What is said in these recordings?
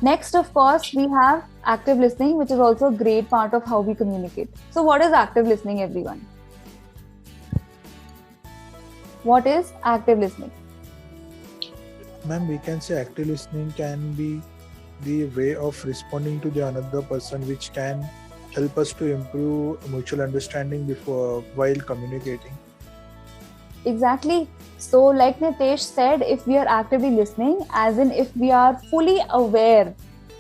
Next, of course, we have active listening, which is also a great part of how we communicate. So what is active listening, everyone? What is active listening? Ma'am, we can say active listening can be the way of responding to the another person, which can help us to improve mutual understanding before while communicating. Exactly. So, like Nitesh said, if we are actively listening, as in if we are fully aware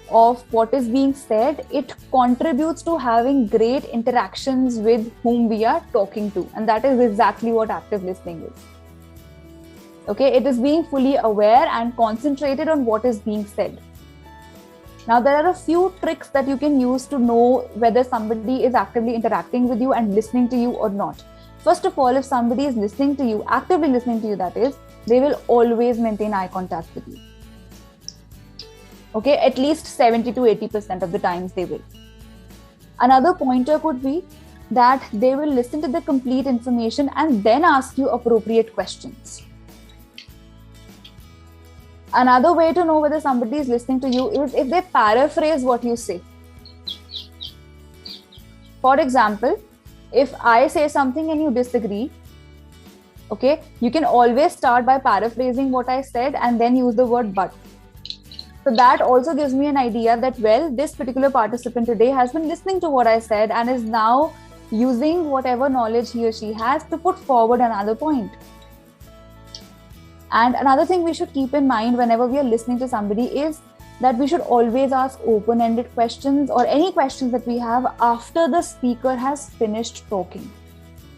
of what is being said, it contributes to having great interactions with whom we are talking to. And that is exactly what active listening is. Okay, it is being fully aware and concentrated on what is being said. Now, there are a few tricks that you can use to know whether somebody is actively interacting with you and listening to you or not. First of all, if somebody is listening to you, actively listening to you, that is, they will always maintain eye contact with you. Okay, at least 70 to 80% of the times they will. Another pointer could be that they will listen to the complete information and then ask you appropriate questions. Another way to know whether somebody is listening to you is if they paraphrase what you say. For example, if I say something and you disagree, okay, you can always start by paraphrasing what I said and then use the word but. So that also gives me an idea that, well, this particular participant today has been listening to what I said and is now using whatever knowledge he or she has to put forward another point. And another thing we should keep in mind whenever we are listening to somebody is that we should always ask open-ended questions or any questions that we have after the speaker has finished talking.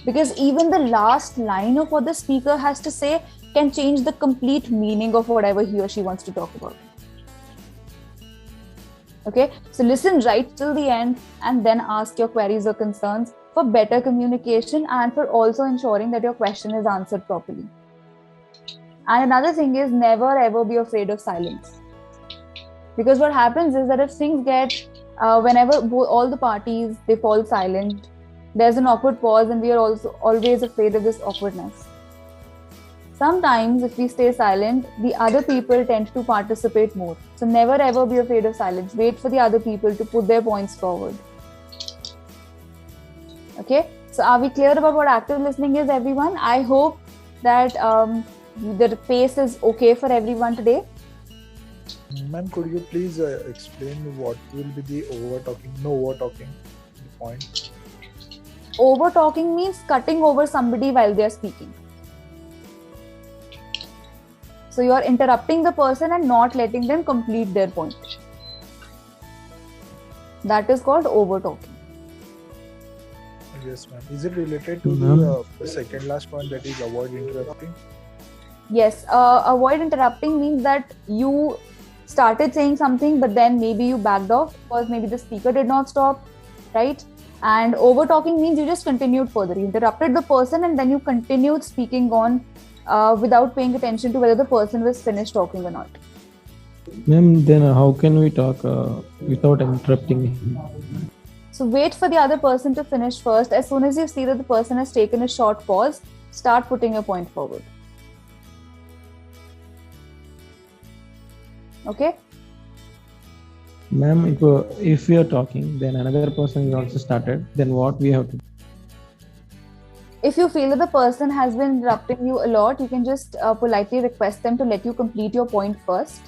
Because even the last line of what the speaker has to say can change the complete meaning of whatever he or she wants to talk about. Okay, so listen right till the end and then ask your queries or concerns for better communication and for also ensuring that your question is answered properly. And another thing is never ever be afraid of silence. Because what happens is that if things get, whenever all the parties, they fall silent, there's an awkward pause and we are also always afraid of this awkwardness. Sometimes if we stay silent, the other people tend to participate more. So never ever be afraid of silence. Wait for the other people to put their points forward. Okay, so are we clear about what active listening is, everyone? I hope that the pace is okay for everyone today. Ma'am, could you please explain what will be the over talking point? Over talking means cutting over somebody while they are speaking. So you are interrupting the person and not letting them complete their point. That is called over talking. Yes, ma'am. Is it related to the second last point, that is avoid interrupting? Yes, avoid interrupting means that you started saying something, but then maybe you backed off because maybe the speaker did not stop, right? And over talking means you just continued further. You interrupted the person and then you continued speaking on without paying attention to whether the person was finished talking or not. Ma'am, then how can we talk without interrupting him? So wait for the other person to finish first. As soon as you see that the person has taken a short pause, start putting your point forward. Okay? Ma'am, if we are talking, then another person is also started, then what we have to do? If you feel that the person has been interrupting you a lot, you can just politely request them to let you complete your point first.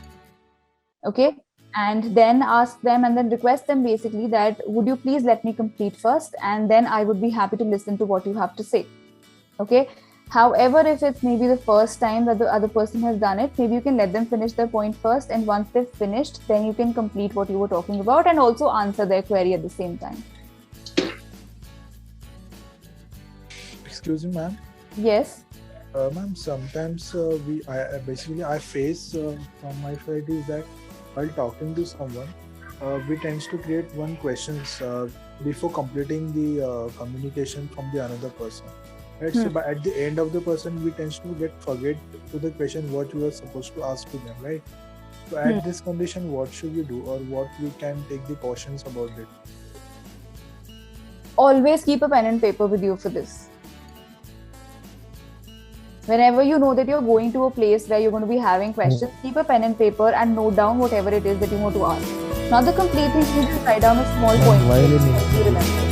Okay? And then ask them and then request them basically that, would you please let me complete first? And then I would be happy to listen to what you have to say. Okay? However, if it's maybe the first time that the other person has done it, maybe you can let them finish their point first. And once they've finished, then you can complete what you were talking about and also answer their query at the same time. Excuse me, ma'am. Yes. Ma'am, sometimes I face from my side is that while talking to someone, we tend to create one questions before completing the communication from the another person. Right? So, but at the end of the person, we tend to forget to the question what we are supposed to ask to them, right? So, at this condition, what should we do, or what we can take the cautions about it? Always keep a pen and paper with you for this. Whenever you know that you're going to a place where you're going to be having questions, keep a pen and paper and note down whatever it is that you want to ask. Not the complete things, you just write down a small Ma'am, point. while in You remember.